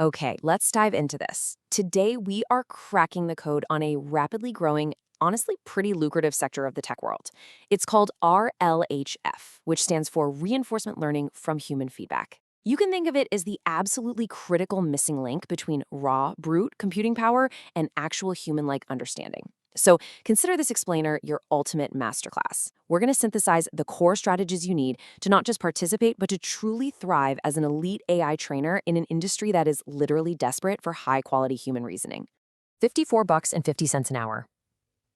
Okay, let's dive into this. Today, we are cracking the code on a rapidly growing, honestly pretty lucrative sector of the tech world. It's called RLHF, which stands for Reinforcement Learning from Human Feedback. You can think of it as the absolutely critical missing link between raw, brute computing power and actual human-like understanding. So consider this explainer your ultimate masterclass. We're going to synthesize the core strategies you need to not just participate, but to truly thrive as an elite AI trainer in an industry that is literally desperate for high-quality human reasoning. $54.50 an hour.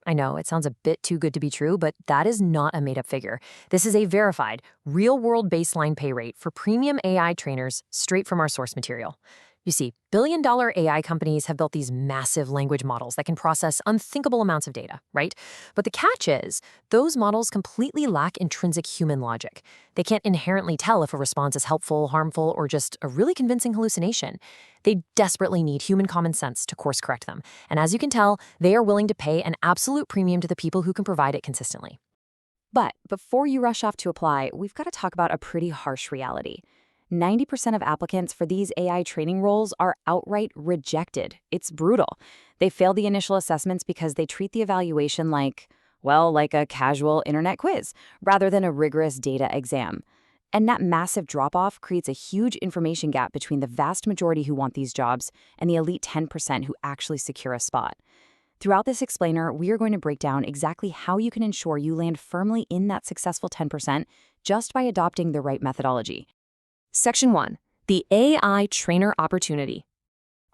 I know, it sounds a bit too good to be true, but that is not a made-up figure. This is a verified, real-world baseline pay rate for premium AI trainers straight from our source material. You see, billion-dollar AI companies have built these massive language models that can process unthinkable amounts of data, right? But the catch is, those models completely lack intrinsic human logic. They can't inherently tell if a response is helpful, harmful, or just a really convincing hallucination. They desperately need human common sense to course-correct them. And as you can tell, they are willing to pay an absolute premium to the people who can provide it consistently. But before you rush off to apply, we've got to talk about a pretty harsh reality. 90% of applicants for these AI training roles are outright rejected. It's brutal. They fail the initial assessments because they treat the evaluation like a casual internet quiz, rather than a rigorous data exam. And that massive drop-off creates a huge information gap between the vast majority who want these jobs and the elite 10% who actually secure a spot. Throughout this explainer, we are going to break down exactly how you can ensure you land firmly in that successful 10% just by adopting the right methodology. Section 1. The AI Trainer Opportunity.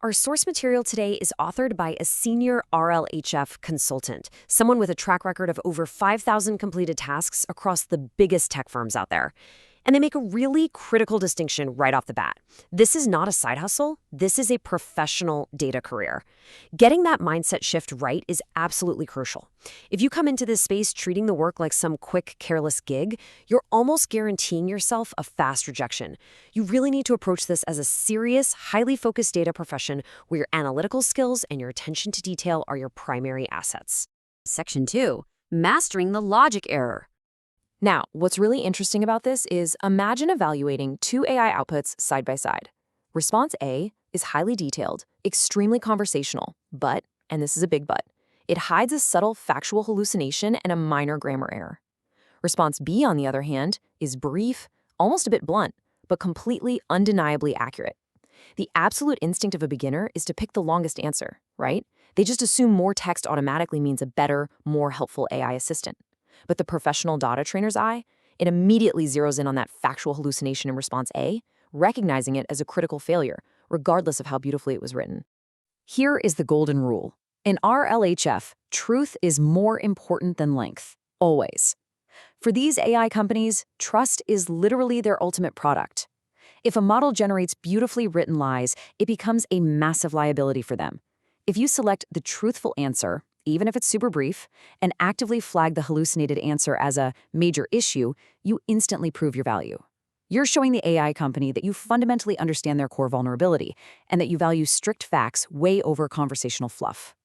Our source material today is authored by a senior RLHF consultant, someone with a track record of over 5,000 completed tasks across the biggest tech firms out there. And they make a really critical distinction right off the bat. This is not a side hustle. This is a professional data career. Getting that mindset shift right is absolutely crucial. If you come into this space treating the work like some quick, careless gig, you're almost guaranteeing yourself a fast rejection. You really need to approach this as a serious, highly focused data profession where your analytical skills and your attention to detail are your primary assets. Section 2. Mastering the logic error. Now, what's really interesting about this is imagine evaluating two AI outputs side by side. Response A is highly detailed, extremely conversational, but, and this is a big but, it hides a subtle factual hallucination and a minor grammar error. Response B, on the other hand, is brief, almost a bit blunt, but completely undeniably accurate. The absolute instinct of a beginner is to pick the longest answer, right? They just assume more text automatically means a better, more helpful AI assistant. But the professional data trainer's eye, it immediately zeroes in on that factual hallucination in response A, recognizing it as a critical failure, regardless of how beautifully it was written. Here is the golden rule. In RLHF, truth is more important than length, always. For these AI companies, trust is literally their ultimate product. If a model generates beautifully written lies, it becomes a massive liability for them. If you select the truthful answer, even if it's super brief, and actively flag the hallucinated answer as a major issue, you instantly prove your value. You're showing the AI company that you fundamentally understand their core vulnerability and that you value strict facts way over conversational fluff.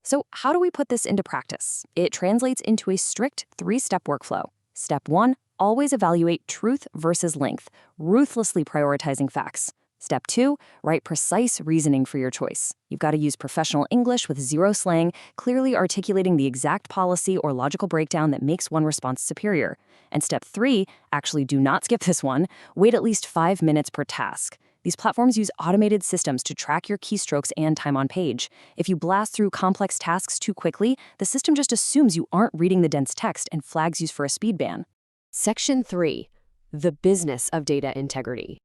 So how do we put this into practice? It translates into a strict 3-step workflow. Step 1, always evaluate truth versus length, ruthlessly prioritizing facts. Step 2, write precise reasoning for your choice. You've got to use professional English with zero slang, clearly articulating the exact policy or logical breakdown that makes one response superior. And step 3, actually do not skip this one, wait at least 5 minutes per task. These platforms use automated systems to track your keystrokes and time on page. If you blast through complex tasks too quickly, the system just assumes you aren't reading the dense text and flags you for a speed ban. Section 3. The business of data integrity.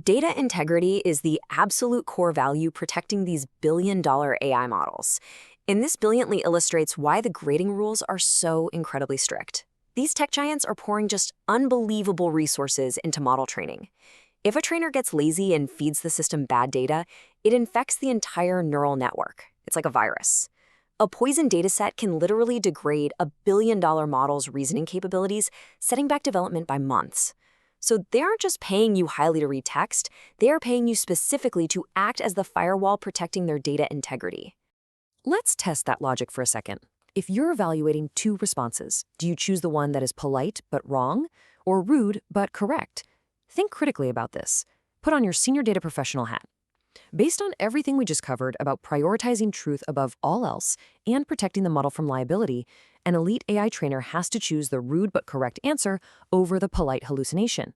Data integrity is the absolute core value protecting these billion-dollar AI models. And this brilliantly illustrates why the grading rules are so incredibly strict. These tech giants are pouring just unbelievable resources into model training. If a trainer gets lazy and feeds the system bad data, it infects the entire neural network. It's like a virus. A poisoned dataset can literally degrade a billion-dollar model's reasoning capabilities, setting back development by months. So they aren't just paying you highly to read text, they are paying you specifically to act as the firewall protecting their data integrity. Let's test that logic for a second. If you're evaluating two responses, do you choose the one that is polite but wrong, or rude but correct? Think critically about this. Put on your senior data professional hat. Based on everything we just covered about prioritizing truth above all else and protecting the model from liability, an elite AI trainer has to choose the rude but correct answer over the polite hallucination.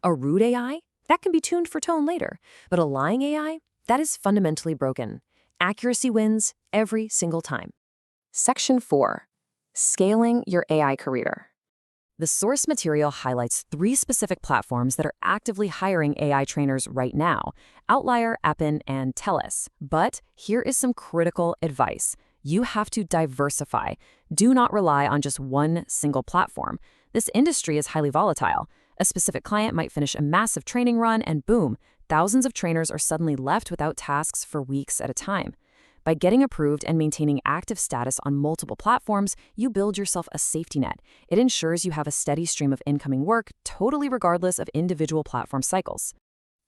A rude AI? That can be tuned for tone later, but a lying AI? That is fundamentally broken. Accuracy wins every single time. Section 4. Scaling your AI career. The source material highlights 3 specific platforms that are actively hiring AI trainers right now: Outlier, Appen, and Telus. But here is some critical advice. You have to diversify. Do not rely on just one single platform. This industry is highly volatile. A specific client might finish a massive training run and boom, thousands of trainers are suddenly left without tasks for weeks at a time. By getting approved and maintaining active status on multiple platforms, you build yourself a safety net. It ensures you have a steady stream of incoming work, totally regardless of individual platform cycles.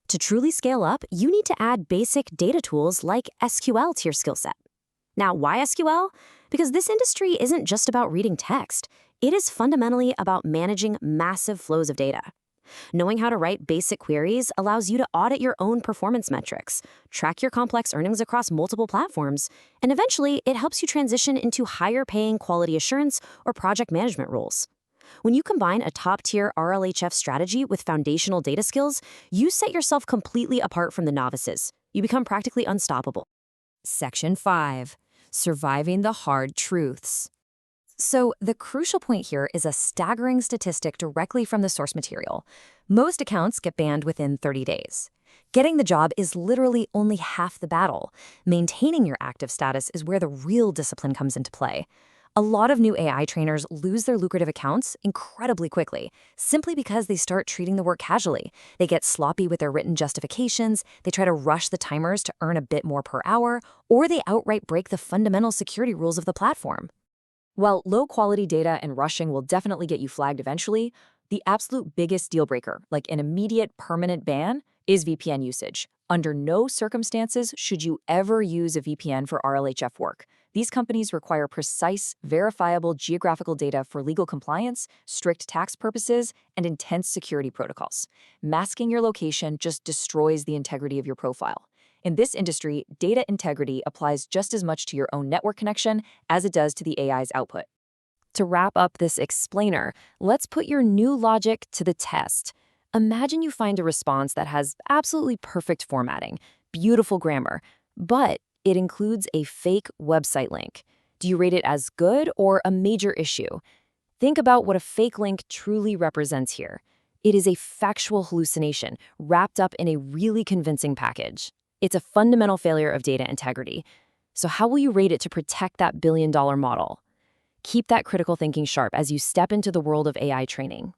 To truly scale up, you need to add basic data tools like SQL to your skill set. Now, why SQL? Because this industry isn't just about reading text. It is fundamentally about managing massive flows of data. Knowing how to write basic queries allows you to audit your own performance metrics, track your complex earnings across multiple platforms, and eventually it helps you transition into higher-paying quality assurance or project management roles. When you combine a top-tier RLHF strategy with foundational data skills, you set yourself completely apart from the novices. You become practically unstoppable. Section 5. Surviving the hard truths. So the crucial point here is a staggering statistic directly from the source material. Most accounts get banned within 30 days. Getting the job is literally only half the battle. Maintaining your active status is where the real discipline comes into play. A lot of new AI trainers lose their lucrative accounts incredibly quickly, simply because they start treating the work casually. They get sloppy with their written justifications, they try to rush the timers to earn a bit more per hour, or they outright break the fundamental security rules of the platform. While low-quality data and rushing will definitely get you flagged eventually, the absolute biggest deal breaker, like an immediate permanent ban, is VPN usage. Under no circumstances should you ever use a VPN for RLHF work. These companies require precise, verifiable geographical data for legal compliance, strict tax purposes, and intense security protocols. Masking your location just destroys the integrity of your profile. In this industry, data integrity applies just as much to your own network connection as it does to the AI's output. To wrap up this explainer, let's put your new logic to the test. Imagine you find a response that has absolutely perfect formatting, beautiful grammar, but it includes a fake website link. Do you rate it as good or a major issue? Think about what a fake link truly represents here. It is a factual hallucination wrapped up in a really convincing package. It's a fundamental failure of data integrity. So how will you rate it to protect that billion-dollar model? Keep that critical thinking sharp as you step into the world of AI training.